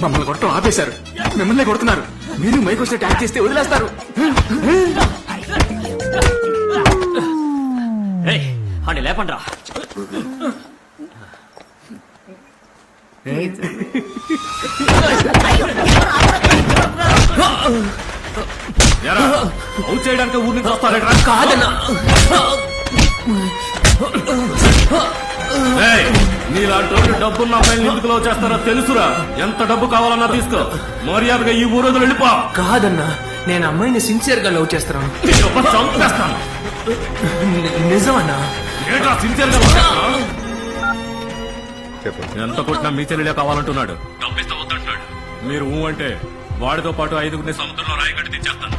మమ్మల్ని కొట్టడం ఆపేశారు, మిమ్మల్ని కొడుతున్నారు. మీరు మైక్ వచ్చి ట్యాక్ చేస్తే వదిలేస్తారు. అని లేపండ్రా. అవుట్ చేయడానికి ఊరి నుంచి వస్తారా? కాదన్నా, నీలాంటి డబ్బున్న అమ్మాయిని ఎందుకు లవ్ చేస్తారో తెలుసురా. ఎంత డబ్బు కావాలన్నా తీసుకో, మర్యాదగా ఈ ఊరు వదిలి వెళ్ళిపో. కాదన్నా, నేను అమ్మాయిని సిన్సియర్ గా లవ్ చేస్తున్నాను. చంపేస్తాను. నిజమన్నా? ఏంట్రా సిన్సియర్ గా ఎంత కొట్టినా మీ చెల్లెలే కావాలంటున్నాడు. డబ్బిస్తా వద్దంటున్నాడు. మీరు ఊ అంటే వాడితో పాటు 5గురిని సముద్రంలో రాయగట్టి తెచ్చేస్తాను.